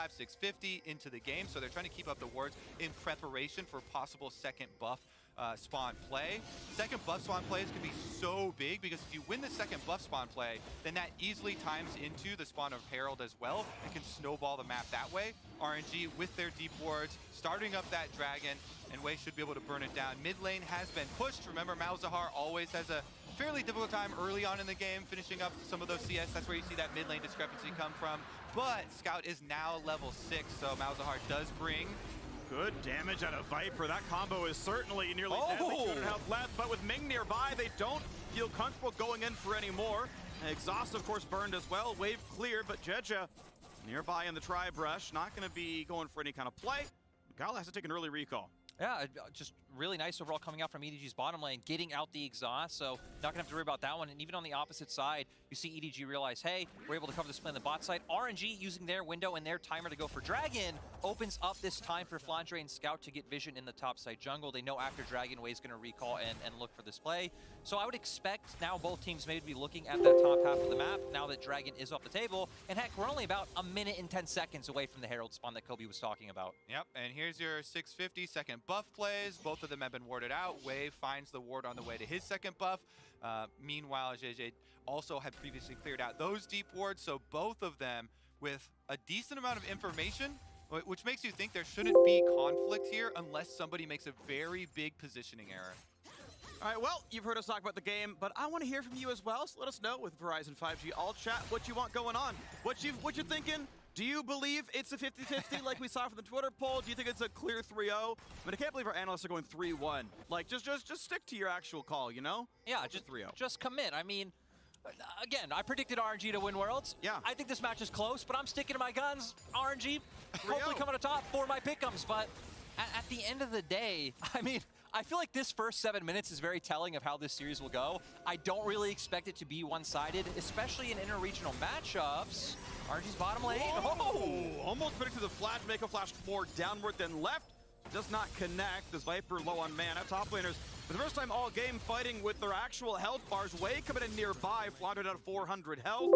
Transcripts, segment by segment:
625, 650 into the game, so they're trying to keep up the wards in preparation for possible second buff spawn play. Second buff spawn plays can be so big because if you win the second buff spawn play, then that easily times into the spawn of Herald as well and can snowball the map that way. RNG with their deep wards, starting up that dragon, and Wei should be able to burn it down. Mid lane has been pushed. Remember, Malzahar always has a fairly difficult time early on in the game finishing up some of those CS. That's where you see that mid lane discrepancy come from. But Scout is now level 6, so Malzahar does bring good damage out of Viper. That combo is certainly nearly deadly. 200 health left, but with Ming nearby, they don't feel comfortable going in for any more. Exhaust, of course, burned as well. Wave clear, but Jeja nearby in the tri-brush. Not going to be going for any kind of play. Gal has to take an early recall. Yeah, just really nice overall coming out from EDG's bottom lane, getting out the exhaust, so not gonna have to worry about that one. And even on the opposite side, you see EDG realize, hey, we're able to cover this play on the bot side. RNG using their window and their timer to go for Dragon opens up this time for Flandre and Scout to get vision in the top side jungle. They know after Dragon, Wei's gonna recall and look for this play. So I would expect now both teams maybe be looking at that top half of the map now that Dragon is off the table. And heck, we're only about a minute and 10 seconds away from the Herald spawn that Kobe was talking about. Yep, and here's your 650 second buff plays. Both of them have been warded out. Wei finds the ward on the way to his second buff. Meanwhile, JJ also had previously cleared out those deep wards, so both of them with a decent amount of information, which makes you think there shouldn't be conflict here unless somebody makes a very big positioning error. All right, well, you've heard us talk about the game, but I want to hear from you as well, so let us know with Verizon 5G All Chat what you want going on, what you're thinking. Do you believe it's a 50-50 like we saw from the Twitter poll? Do you think it's a clear 3-0? I mean, I can't believe our analysts are going 3-1. Like, just stick to your actual call, you know? Yeah, just 3-0. Just commit. I mean, again, I predicted RNG to win Worlds. Yeah. I think this match is close, but I'm sticking to my guns. RNG hopefully coming to top for my pick'ems, but at the end of the day, I mean, I feel like this first 7 minutes is very telling of how this series will go. I don't really expect it to be one-sided, especially in interregional matchups. RNG's bottom lane. Oh! Almost predicted the flash, make a flash more downward than left. Does not connect. This Viper low on mana. Top laners, for the first time all game, fighting with their actual health bars. Wei coming in nearby, floundered out of 400 health.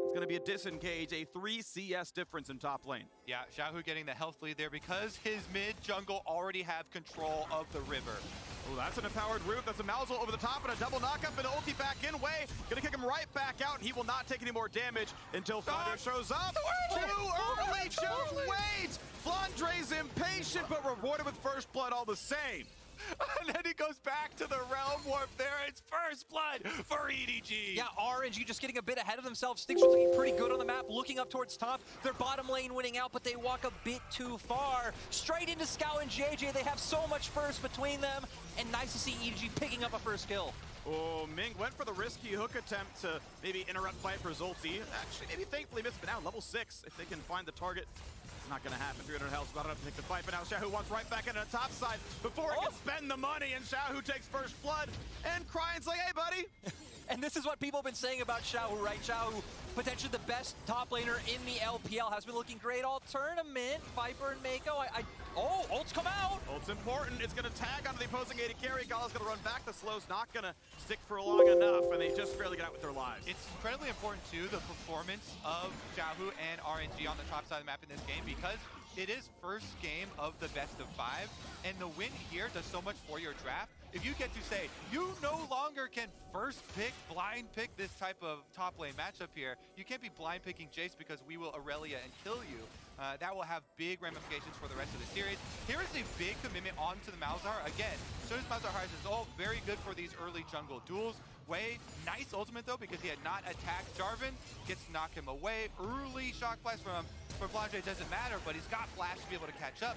It's going to be a disengage, a 3 CS difference in top lane. Yeah, Xiaohu getting the health lead there because his mid jungle already have control of the river. Oh, that's an empowered root. That's a Malzo over the top and a double knockup and an ulti back in. Wei gonna kick him right back out, and he will not take any more damage until Flandre shows up. Too early, just wait! Flandre's impatient, but rewarded with first blood all the same. And then he goes back to the realm warp there. It's first blood for EDG. Yeah, RNG just getting a bit ahead of themselves. Sticks are looking pretty good on the map, looking up towards top. Their bottom lane winning out, but they walk a bit too far. Straight into Scout and JJ. They have so much first between them. And nice to see EDG picking up a first kill. Oh, Ming went for the risky hook attempt to maybe interrupt Viper's ulti. Actually, maybe thankfully missed, but now level 6. If they can find the target, it's not going to happen. 300 health, about enough to take the fight, but now Xiaohu wants right back into the top side before he can spend the money, and Xiaohu takes first blood, and Crying's like, hey, buddy. And this is what people have been saying about Xiaohu, right? Xiaohu, potentially the best top laner in the LPL, has been looking great all tournament. Viper and Mako, oh, ult's come out. Ult's important. It's going to tag onto the opposing AD carry. Gala's going to run back. The slow's not going to stick for long enough, and they just barely get out with their lives. It's incredibly important, too, the performance of Xiaohu and RNG on the top side of the map in this game, because it is first game of the best of 5, and the win here does so much for your draft. If you get to say, you no longer can first pick, blind pick this type of top lane matchup here, you can't be blind picking Jace because we will Aurelia and kill you. That will have big ramifications for the rest of the series. Here is a big commitment onto the Malzahar. Again, as soon as Malzahar has his ult, very good for these early jungle duels. Wei, nice ultimate though, because he had not attacked Jarvan, gets to knock him away. Early shock blast from Flandre doesn't matter, but he's got Flash to be able to catch up.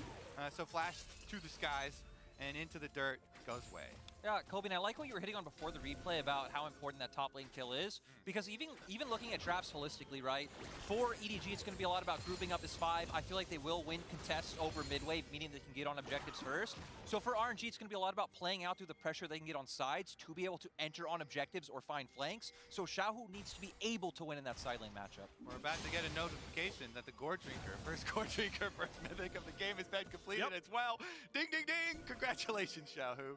So Flash to the skies and into the dirt goes Wei. Yeah, Kobe, and I like what you were hitting on before the replay about how important that top lane kill is, because even looking at drafts holistically, right, for EDG it's going to be a lot about grouping up as 5. I feel like they will win contests over midway, meaning they can get on objectives first. So for RNG it's going to be a lot about playing out through the pressure they can get on sides to be able to enter on objectives or find flanks. So Xiaohu needs to be able to win in that side lane matchup. We're about to get a notification that the Gore Drinker, first Gore Drinker, first mythic of the game has been completed as well. Ding, ding, ding! Congratulations, Xiaohu.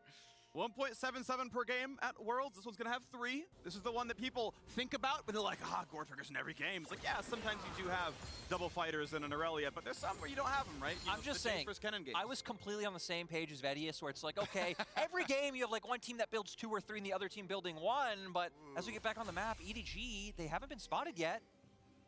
1.77 per game at Worlds. This one's going to have 3. This is the one that people think about when they're like, Gore Triggers in every game. It's like, yeah, sometimes you do have double fighters in an Aurelia, but there's some where you don't have them, right? I'm just saying, I was completely on the same page as Vedius, where it's like, okay, every game you have like one team that builds 2 or 3 and the other team building 1, but as we get back on the map, EDG, they haven't been spotted yet.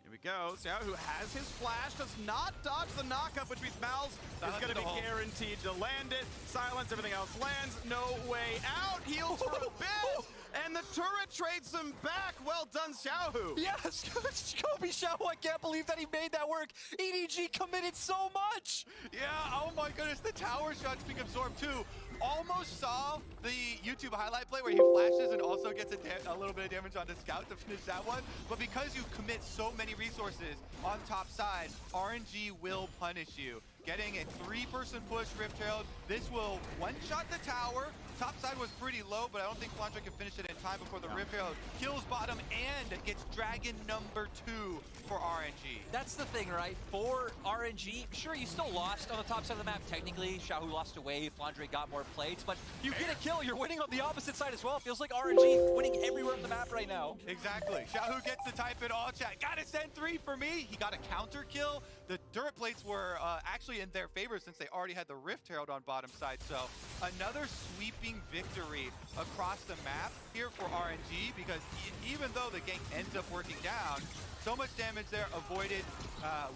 Here we go. Xiao, who has his flash, does not dodge the knockup, which means Mal's is going to be guaranteed to land it. Silence, everything else lands. No way out. Heals for a bit. And the turret trades him back. Well done, Xiaohu. Yes, Kobe Xiaohu, I can't believe that he made that work. EDG committed so much. Yeah, oh my goodness, the tower shot's being absorbed too. Almost saw the YouTube highlight play where he flashes and also gets a little bit of damage on the scout to finish that one. But because you commit so many resources on top side, RNG will punish you. Getting a 3-person push, Rift Herald. This will one-shot the tower. Top side was pretty low, but I don't think Flandre can finish it in time before the Rift Herald kills bottom and gets Dragon number 2 for RNG. That's the thing, right? For RNG, sure, you still lost on the top side of the map. Technically, Xiaohu lost away. Flandre got more plates, but you get a kill. You're winning on the opposite side as well. It feels like RNG winning everywhere on the map right now. Exactly. Xiaohu gets to type in all chat. Gotta send 3 for me. He got a counter kill. The turret plates were actually in their favor since they already had the Rift Herald on bottom side. So another sweeping victory across the map here for RNG, because even though the gank ends up working down, so much damage there avoided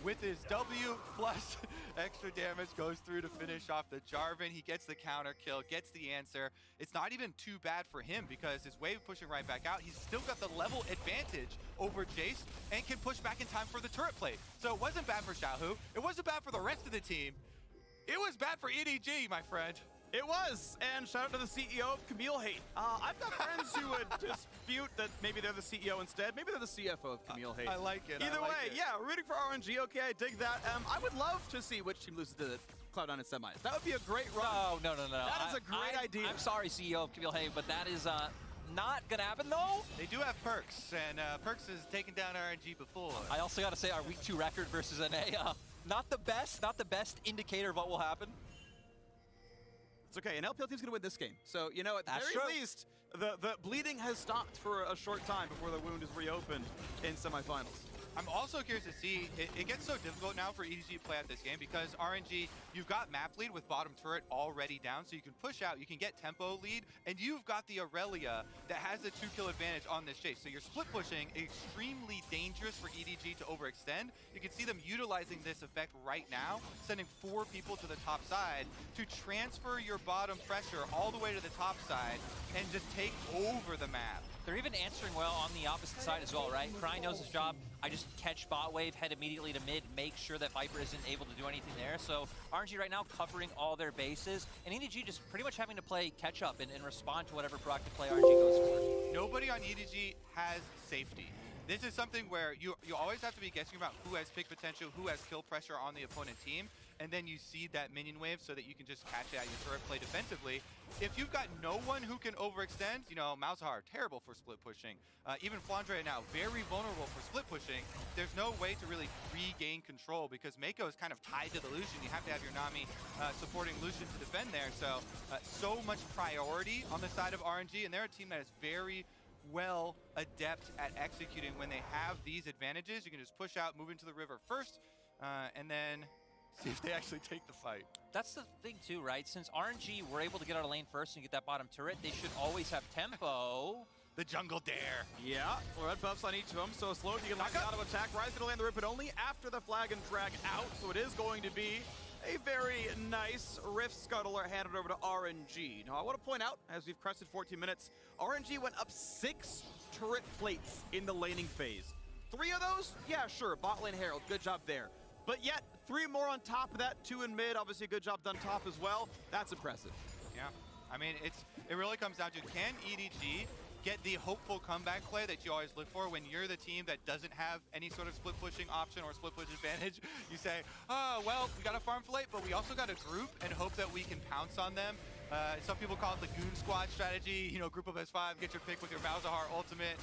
with his W, plus extra damage goes through to finish off the Jarvan. He gets the counter kill, gets the answer. It's not even too bad for him because his wave pushing right back out. He's still got the level advantage over Jace and can push back in time for the turret plate. So it wasn't bad for Xiaohu. It wasn't bad for the rest of the team. It was bad for EDG, my friend. It was, and shout out to the CEO of Camille Hate. I've got friends who would dispute that maybe they're the CEO instead. Maybe they're the CFO of Camille Hate. I like it. Either way, yeah, rooting for RNG. Okay, I dig that. I would love to see which team loses to the Cloud9 in semis. That would be a great run. No. That is a great idea. I'm sorry, CEO of Camille Hay, but that is not gonna happen though. They do have Perks, and Perks has taken down RNG before. I also gotta say our week 2 record versus NA, not the best indicator of what will happen. It's okay, an LPL team's gonna win this game. So, you know, at the very least, the bleeding has stopped for a short time before the wound is reopened in semifinals. I'm also curious to see, it gets so difficult now for EDG to play out this game because RNG, you've got map lead with bottom turret already down, so you can push out, you can get tempo lead, and you've got the Aurelia that has a 2-kill advantage on this chase. So you're split pushing, extremely dangerous for EDG to overextend. You can see them utilizing this effect right now, sending 4 people to the top side to transfer your bottom pressure all the way to the top side and just take over the map. They're even answering well on the opposite side as well, right? Cry knows his job. I just catch bot wave, head immediately to mid, make sure that Viper isn't able to do anything there. So RNG right now covering all their bases, and EDG just pretty much having to play catch up and respond to whatever proactive play RNG goes for. Nobody on EDG has safety. This is something where you always have to be guessing about who has pick potential, who has kill pressure on the opponent team, and then you see that minion wave so that you can just catch it at your turret play defensively. If you've got no one who can overextend, you know, Malzahar, terrible for split pushing. Even Flandre now, very vulnerable for split pushing. There's no way to really regain control because Mako is kind of tied to the Lucian. You have to have your Nami supporting Lucian to defend there. So much priority on the side of RNG, and they're a team that is very well adept at executing when they have these advantages. You can just push out, move into the river first, and then see if they actually take the fight. That's the thing too, right? Since RNG were able to get out of lane first and get that bottom turret, they should always have tempo. The jungle dare. Yeah, red buffs on each of them, so slow you can knock out of attack. Rise to land the rip, but only after the flag and drag out, so it is going to be a very nice Rift Scuttler handed over to RNG. Now, I want to point out, as we've crested 14 minutes, RNG went up 6 turret plates in the laning phase. 3 of those? Yeah, sure, bot lane Herald, good job there. But yet, 3 more on top of that, 2 in mid, obviously a good job done top as well. That's impressive. Yeah, I mean, it really comes down to, can EDG get the hopeful comeback play that you always look for when you're the team that doesn't have any sort of split pushing option or split push advantage? You say, oh, well, we got a farm late, but we also got a group and hope that we can pounce on them. Some people call it the Goon Squad strategy, you know, group of S5, get your pick with your Malzahar ultimate,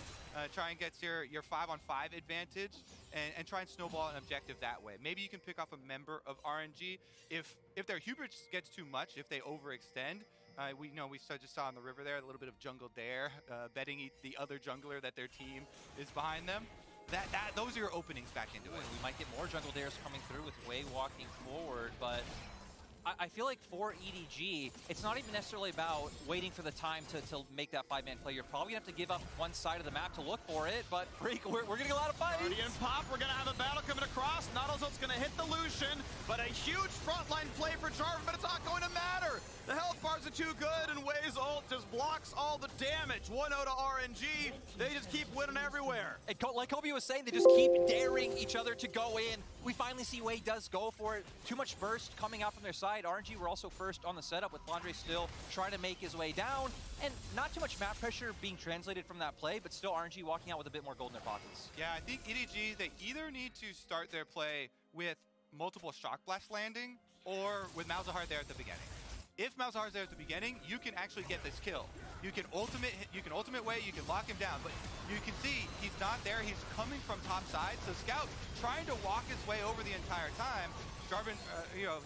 try and get your 5-on-5 advantage, and try and snowball an objective that way. Maybe you can pick off a member of RNG. If their hubris gets too much, if they overextend, We just saw on the river there a little bit of jungle dare, betting the other jungler that their team is behind them. Those are your openings back into it. We might get more jungle dares coming through with Wei walking forward, but I feel like for EDG, it's not even necessarily about waiting for the time to make that 5-man play. You're probably going to have to give up one side of the map to look for it, but Freak, we're going to get a lot of fights. Guardian pop, we're going to have a battle coming across. Nautilus going to hit the Lucian, but a huge frontline play for Jarvan, but it's not going to matter. The health bars are too good, and Wei's ult just blocks all the damage. 1-0 to RNG. They just keep winning everywhere. And like Kobe was saying, they just keep daring each other to go in. We finally see Wei does go for it. Too much burst coming out from their side. RNG were also first on the setup with Flandre still trying to make his way down. And not too much map pressure being translated from that play, but still RNG walking out with a bit more gold in their pockets. Yeah, I think EDG, they either need to start their play with multiple Shock Blast landing or with Malzahar there at the beginning. If Malzahar's there at the beginning, you can actually get this kill. You can ultimate Wei, you can lock him down, but you can see he's not there. He's coming from top side, so Scout trying to walk his way over the entire time. Jarvan,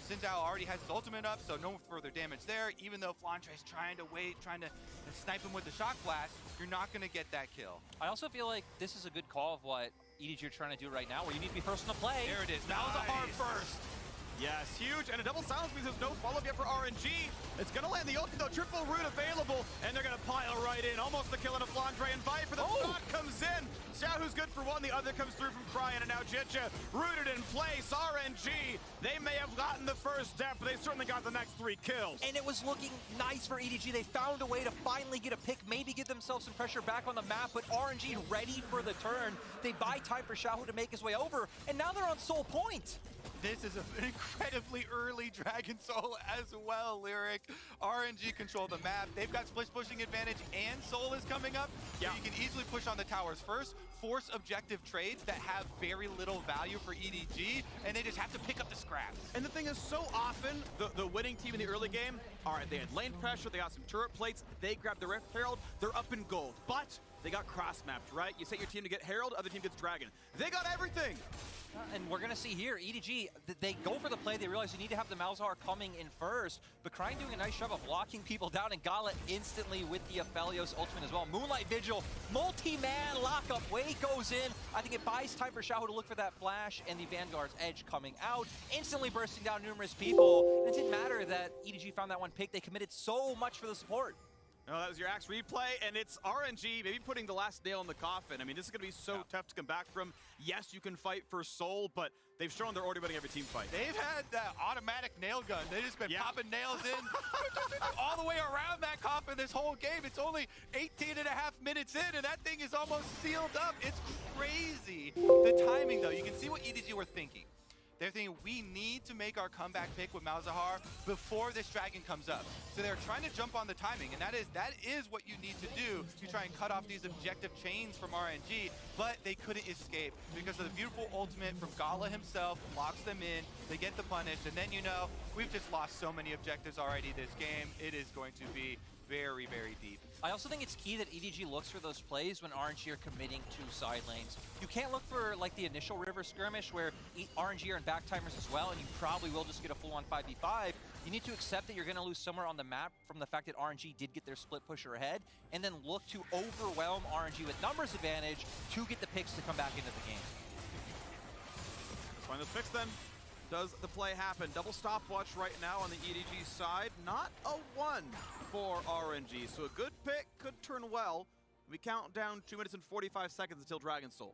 Xin Zhao already has his ultimate up, so no further damage there. Even though Flantre's trying to snipe him with the Shock Blast, you're not going to get that kill. I also feel like this is a good call of what EDG are trying to do right now, where you need to be first on the play. There it is. Nice. Malzahar first. Yes, huge, and a double silence means there's no follow-up yet for RNG. It's gonna land the ulti though, triple root available, and they're gonna pile right in. Almost the kill on a Flandre, and Viper, the shot comes in. Xiaohu's good for one, the other comes through from Cryan, and now Jitcha rooted in place. RNG, they may have gotten the first step, but they certainly got the next 3 kills. And it was looking nice for EDG. They found a way to finally get a pick, maybe get themselves some pressure back on the map, but RNG ready for the turn. They buy time for Xiaohu to make his way over, and now they're on Soul Point. This is an incredibly early Dragon Soul as well, Lyric. RNG control the map. They've got split pushing advantage and Soul is coming up. Yeah. So you can easily push on the towers first, force objective trades that have very little value for EDG, and they just have to pick up the scraps. And the thing is, so often, the winning team in the early game, all right, they had lane pressure, they got some turret plates, they grabbed the Rift Herald, they're up in gold. But they got cross-mapped, right? You set your team to get Herald, other team gets Dragon. They got everything! And we're going to see here, EDG, they go for the play. They realize you need to have the Malzahar coming in first. But Cryan doing a nice job of locking people down, and Gala instantly with the Aphelios ultimate as well. Moonlight Vigil, multi-man lockup. Wei goes in. I think it buys time for Xiaohu to look for that flash, and the Vanguard's edge coming out, instantly bursting down numerous people. And it didn't matter that EDG found that one pick. They committed so much for the support. No, that was your Axe replay, and it's RNG maybe putting the last nail in the coffin. I mean, this is going to be so tough to come back from. Yes, you can fight for Soul, but they've shown they're already winning every team fight. They've had that automatic nail gun. They've just been popping nails in all the way around that coffin this whole game. It's only 18 and a half minutes in, and that thing is almost sealed up. It's crazy. The timing, though, you can see what EDG were thinking. They're thinking, we need to make our comeback pick with Malzahar before this dragon comes up. So they're trying to jump on the timing, and that is what you need to do to try and cut off these objective chains from RNG, but they couldn't escape because of the beautiful ultimate from Gala himself, locks them in, they get the punish, and then we've just lost so many objectives already this game. It is going to be very, very deep. I also think it's key that EDG looks for those plays when RNG are committing to side lanes. You can't look for like the initial river skirmish where RNG are in backtimers as well, and you probably will just get a full-on 5v5. You need to accept that you're going to lose somewhere on the map from the fact that RNG did get their split pusher ahead, and then look to overwhelm RNG with numbers advantage to get the picks to come back into the game. Let's find this fix then. Does the play happen? Double stopwatch right now on the EDG side. Not a 1 for RNG. So a good pick could turn well. We count down 2 minutes and 45 seconds until Dragon Soul.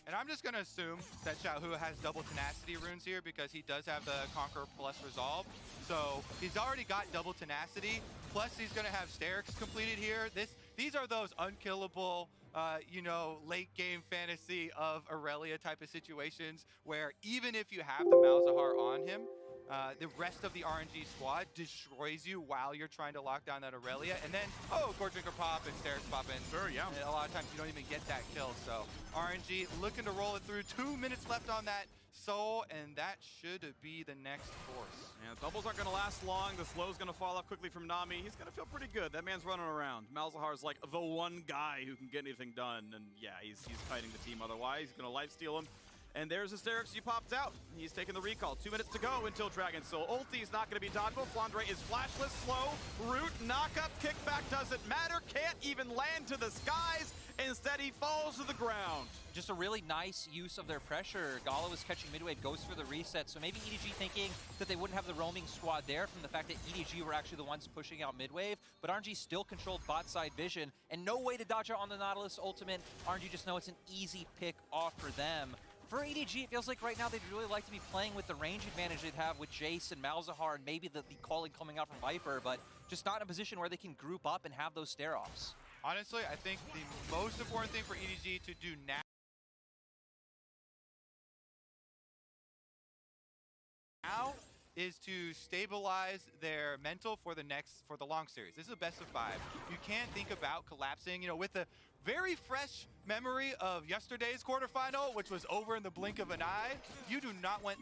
And I'm just going to assume that Xiaohu has double tenacity runes here because he does have the Conquer plus Resolve. So he's already got double tenacity. Plus he's going to have Sterix completed here. These are those unkillable, late game fantasy of Aurelia type of situations where even if you have the Malzahar on him, the rest of the RNG squad destroys you while you're trying to lock down that Aurelia. And then, Gore Drinker pop and Sterix pop in. Sure, yeah. And a lot of times you don't even get that kill. So RNG looking to roll it through. 2 minutes left on that Soul, and that should be the next force. Yeah, doubles aren't going to last long. The slow's going to fall off quickly from Nami. He's going to feel pretty good. That man's running around. Malzahar's like the one guy who can get anything done. And yeah, he's fighting the team otherwise. He's going to lifesteal him. And there's Hysterics, you popped out. He's taking the recall. 2 minutes to go until Dragon Soul. Ulti's not going to be dodgeable. Flandre is flashless, slow. Root, knock-up, kickback doesn't matter. Can't even land to the skies. Instead, he falls to the ground. Just a really nice use of their pressure. Gala was catching midwave, goes for the reset. So maybe EDG thinking that they wouldn't have the roaming squad there from the fact that EDG were actually the ones pushing out midwave. But RNG still controlled bot side vision and no way to dodge out on the Nautilus ultimate. RNG just know it's an easy pick off for them. For EDG, it feels like right now they'd really like to be playing with the range advantage they'd have with Jace and Malzahar and maybe the calling coming out from Viper, but just not in a position where they can group up and have those stare-offs. Honestly, I think the most important thing for EDG to do now is to stabilize their mental for the long series. This is a best of 5. You can't think about collapsing, with the very fresh memory of yesterday's quarterfinal, which was over in the blink of an eye. You do not want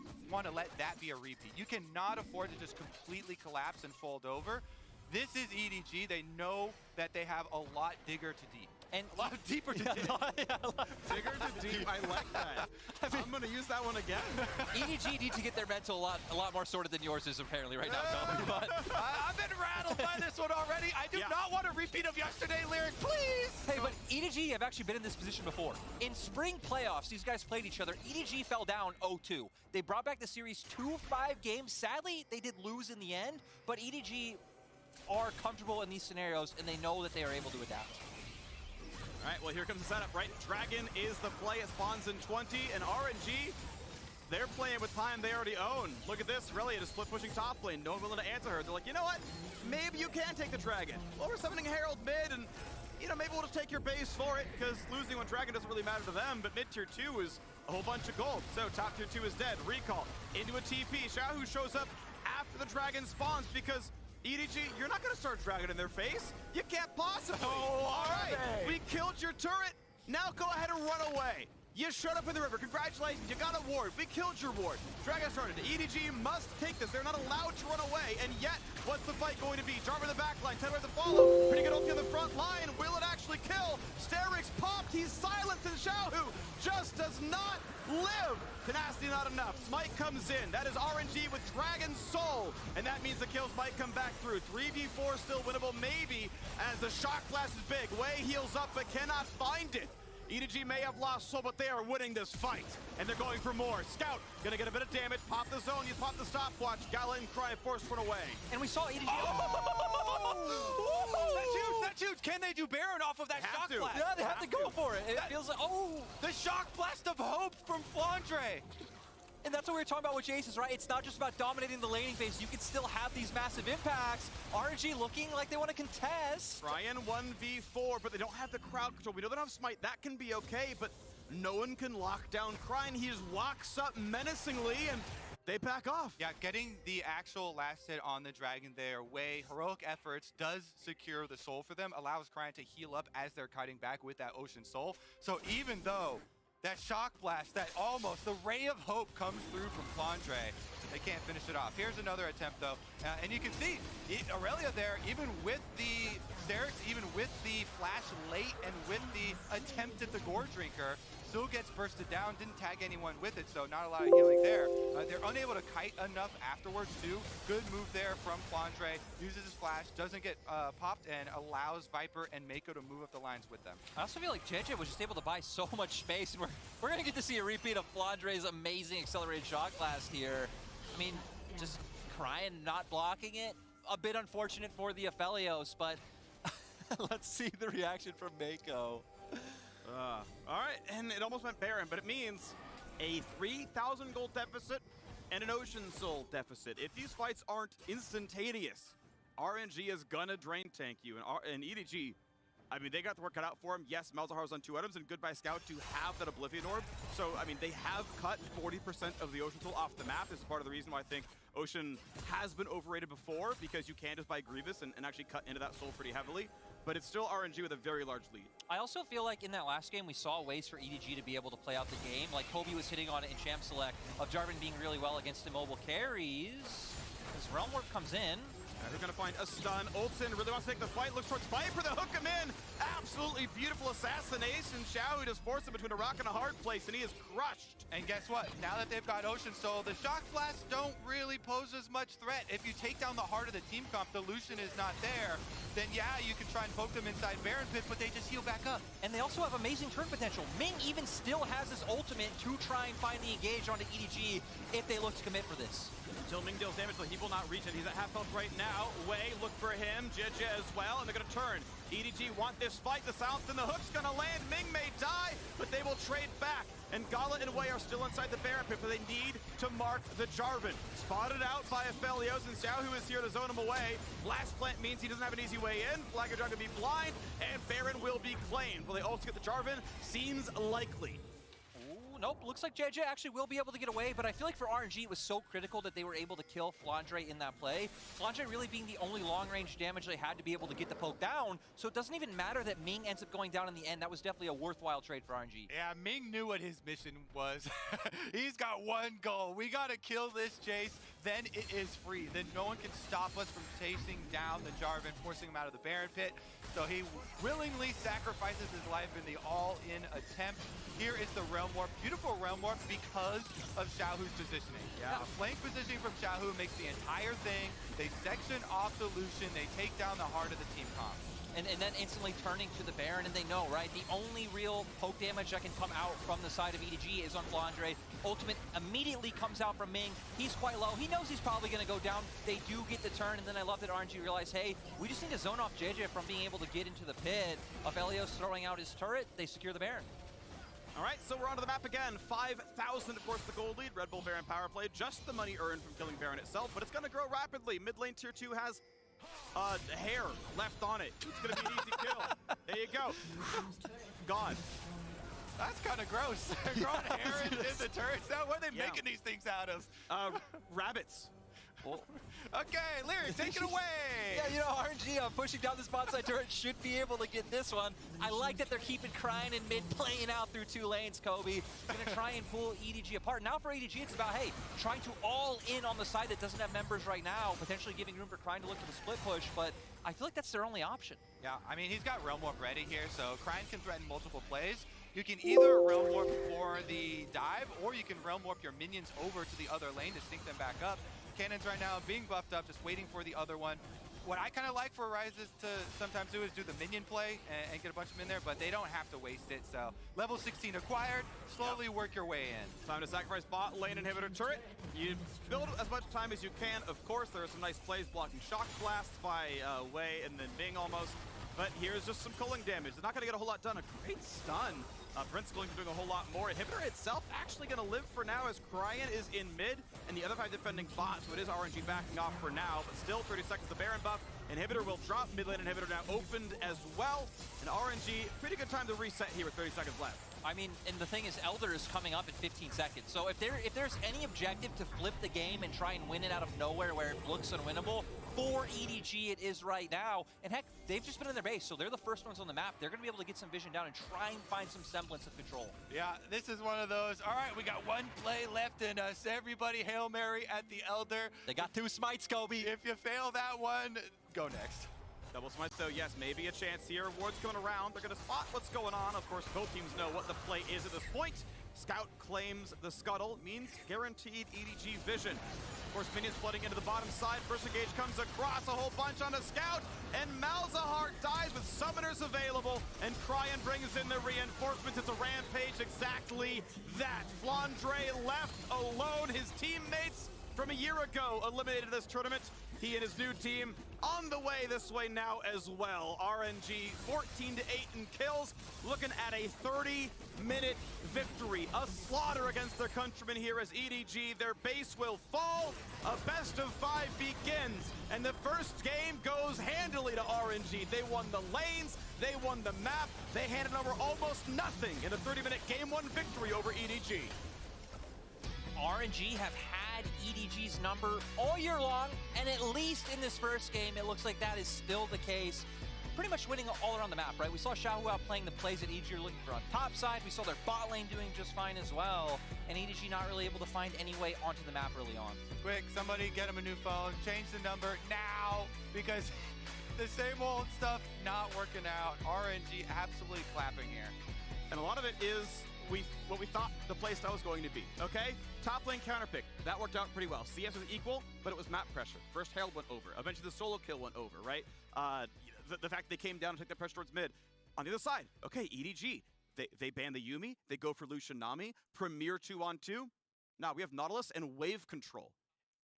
to let that be a repeat. You cannot afford to just completely collapse and fold over. This is EDG. They know that they have a lot digger to deep. And a lot deeper to deep. Digger to deep, I like that. I'm going to use that one again. EDG need to get their mental a lot more sorted than yours is apparently right now, Tony. But I've been rattled by this one already. I do not want a repeat of yesterday, Lyric, please! Hey, but EDG have actually been in this position before. In spring playoffs, these guys played each other. EDG fell down 0-2. They brought back the series 2-5 games. Sadly, they did lose in the end, but EDG are comfortable in these scenarios, and they know that they are able to adapt. All right, well, here comes the setup, right? Dragon is the play. It spawns in 20, and RNG, they're playing with time they already own. Look at this. Relia is split pushing top lane. No one willing to answer her. They're like, you know what? Maybe you can take the Dragon. Well, we're summoning Herald mid, and, maybe we'll just take your base for it, because losing one Dragon doesn't really matter to them, but mid tier 2 is a whole bunch of gold. So top tier 2 is dead. Recall into a TP. Xiaohu shows up after the Dragon spawns, because EDG, you're not going to start Dragon in their face. You can't possibly. Oh, all right. We killed your turret. Now go ahead and run away. You showed up in the river. Congratulations. You got a ward. We killed your ward. Dragon started. EDG must take this. They're not allowed to run away. And yet, what's the fight going to be? Jarvan in the back line. 10 to follow. Pretty good ulti on the front line. Will it actually kill? Sterix popped. He's silenced. And Xiaohu just does not live. Tenacity not enough. Smite comes in. That is RNG with Dragon Soul. And that means the kills might come back through. 3v4 still winnable, maybe, as the shock blast is big. Wei heals up but cannot find it. EDG may have lost Soul, but they are winning this fight. And they're going for more. Scout, gonna get a bit of damage. Pop the zone, you pop the stopwatch. Gala and Cry forced one away. And we saw EDG. That's huge. Can they do Baron off of that shock blast? Yeah, they have to go for it. It feels like, the shock blast of hope from Flandre. And that's what we were talking about with Jace's, right? It's not just about dominating the laning phase. You can still have these massive impacts. RNG looking like they want to contest. Ryan 1v4, but they don't have the crowd control. We know they don't have Smite. That can be okay, but no one can lock down Crine. He just walks up menacingly, and they back off. Yeah, getting the actual last hit on the Dragon there, Wei, heroic efforts, does secure the soul for them, allows Crine to heal up as they're kiting back with that Ocean Soul. So even though that shock blast, that almost, the ray of hope comes through from Flandre, they can't finish it off. Here's another attempt, though. And you can see Aurelia there, even with the Sterix, even with the flash late and with the attempt at the Gore Drinker, still gets bursted down, didn't tag anyone with it, so not a lot of healing there. They're unable to kite enough afterwards, too. Good move there from Flandre. Uses his flash, doesn't get popped, and allows Viper and Mako to move up the lines with them. I also feel like JJ was just able to buy so much space, and we're going to get to see a repeat of Flandre's amazing accelerated shock blast here. I mean, just crying, not blocking it. A bit unfortunate for the Aphelios, but let's see the reaction from Mako. All right, and it almost went Baron, but it means a 3,000 gold deficit and an Ocean Soul deficit. If these fights aren't instantaneous, RNG is gonna drain tank you, and EDG, I mean, they got the work cut out for him. Yes, Malzahar's on 2 items, and good by Scout to have that Oblivion Orb. So, I mean, they have cut 40% of the Ocean Soul off the map. This is part of the reason why I think Ocean has been overrated before, because you can just buy Grievous and actually cut into that soul pretty heavily. But it's still RNG with a very large lead. I also feel like in that last game, we saw ways for EDG to be able to play out the game. Like Kobe was hitting on it in Champ Select, of Jarvan being really well against immobile carries. As Realm Warp comes in. They're gonna find a stun. Olsen really wants to take the fight, looks towards Viper, the hook him in. Absolutely beautiful assassination. Xiao just forced him between a rock and a hard place, and he is crushed. And guess what? Now that they've got Ocean Soul, the Shock Blasts don't really pose as much threat. If you take down the heart of the team comp, the Lucian is not there, then yeah, you can try and poke them inside Baron Pit, but they just heal back up. And they also have amazing turn potential. Ming even still has his ultimate to try and find the engage onto EDG if they look to commit for this. Until Ming deals damage, but he will not reach it. He's at half health right now. Wei, look for him. Jia as well, and they're gonna turn. EDG want this fight. The silence and the hook's gonna land. Ming may die, but they will trade back. And Gala and Wei are still inside the Baron Pit, but they need to mark the Jarvan. Spotted out by Aphelios, and Xiao, who is here to zone him away. Blast Plant means he doesn't have an easy way in. Flagger Jarvan be blind, and Baron will be claimed. Will they also get the Jarvan? Seems likely. Nope, looks like JJ actually will be able to get away, but I feel like for RNG it was so critical that they were able to kill Flandre in that play. Flandre really being the only long-range damage they had to be able to get the poke down, so it doesn't even matter that Ming ends up going down in the end. That was definitely a worthwhile trade for RNG. Yeah, Ming knew what his mission was. He's got one goal. We gotta kill this Jace, then it is free. Then no one can stop us from chasing down the Jarvan, forcing him out of the Baron Pit. So he willingly sacrifices his life in the all-in attempt. Here is the Realm Warp. Beautiful Realm Warp because of Xiaohu's positioning. Yeah. The flank positioning from Xiaohu makes the entire thing. They section off the Lucian. They take down the heart of the team comp. And then instantly turning to the Baron, and they know, right? The only real poke damage that can come out from the side of EDG is on Flandre. Ultimate immediately comes out from Ming. He's quite low. He knows he's probably going to go down. They do get the turn, and then I love that RNG realized, hey, we just need to zone off JJ from being able to get into the pit. Aphelios throwing out his turret. They secure the Baron. All right, so we're onto the map again. 5,000, of course, the gold lead. Red Bull Baron power play. Just the money earned from killing Baron itself, but it's going to grow rapidly. Mid lane tier 2 has hair left on it. It's going to be an easy kill. There you go. Gone. That's kind of gross. Growing hair in the turrets. Now, what are they making these things out of? Rabbits. Well, okay, Lyric, take it away. Yeah, you know, RNG pushing down this bot side turret should be able to get this one. I like that they're keeping Crying in mid, playing out through 2 lanes, Kobe. Gonna try and pull EDG apart. Now for EDG, it's about, hey, trying to all in on the side that doesn't have members right now, potentially giving room for Crying to look to the split push, but I feel like that's their only option. Yeah, I mean, he's got Realm Warp ready here, so Crying can threaten multiple plays. You can either Realm Warp for the dive, or you can Realm Warp your minions over to the other lane to sync them back up. Cannons right now being buffed up, just waiting for the other one. What I kind of like for Rises to sometimes do is do the minion play and get a bunch of them in there, but they don't have to waste it. So level 16 acquired, slowly work your way in. Time to sacrifice bot lane inhibitor turret. You build as much time as you can. Of course, there are some nice plays blocking shock blasts by Wei and then Ming almost. But here's just some culling damage. They're not going to get a whole lot done. A great stun. Prince going to be doing a whole lot more. Inhibitor itself actually going to live for now as Cryan is in mid and the other 5 defending bot, so it is RNG backing off for now, but still 30 seconds the Baron buff. Inhibitor will drop. Mid lane inhibitor now opened as well. And RNG, pretty good time to reset here with 30 seconds left. I mean, and the thing is, Elder is coming up in 15 seconds. So if there's any objective to flip the game and try and win it out of nowhere where it looks unwinnable, for EDG it is right now. And heck, they've just been in their base, so they're the first ones on the map. They're going to be able to get some vision down and try and find some semblance of control. Yeah, this is one of those, all right, we got one play left in us. Everybody Hail Mary at the Elder. They got 2 smites, Kobe. If you fail that one, go next. Double smite, so yes, maybe a chance here. Ward's coming around. They're going to spot what's going on. Of course, both teams know what the play is at this point. Scout claims the scuttle, means guaranteed EDG vision. Of course, minions flooding into the bottom side. First engage comes across, a whole bunch on a Scout, and Malzahar dies with summoners available, and Cryan brings in the reinforcements. It's a rampage, exactly that. Flandre left alone. His teammates from a year ago eliminated this tournament. He and his new team on the way this way now as well. RNG 14-8 in kills, looking at a 30-minute victory. A slaughter against their countrymen here as EDG, their base will fall. A best of 5 begins, and the first game goes handily to RNG. They won the lanes, they won the map, they handed over almost nothing in a 30-minute game 1 victory over EDG. RNG have had EDG's number all year long, and at least in this first game, it looks like that is still the case. pretty much winning all around the map, right? We saw Xiaohu out playing the plays that EDG are looking for on top side. We saw their bot lane doing just fine as well, and EDG not really able to find any way onto the map early on. Quick, somebody get him a new phone, change the number now, because the same old stuff not working out. RNG absolutely clapping here. And a lot of it is what we thought the playstyle was going to be, okay? Top lane counter pick, that worked out pretty well. CS was equal, but it was map pressure. First Herald went over. Eventually the solo kill went over, right? The fact they came down and took the pressure towards mid. On the other side, okay, EDG, they ban the Yuumi, they go for Lucian Nami, Premier 2-on-2. Now we have Nautilus and Wave Control.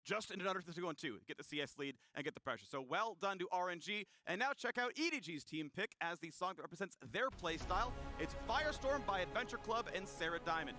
Just in order to 2-on-2, get the CS lead and get the pressure. So well done to RNG. And now check out EDG's team pick as the song that represents their playstyle. It's Firestorm by Adventure Club and Sarah Diamond.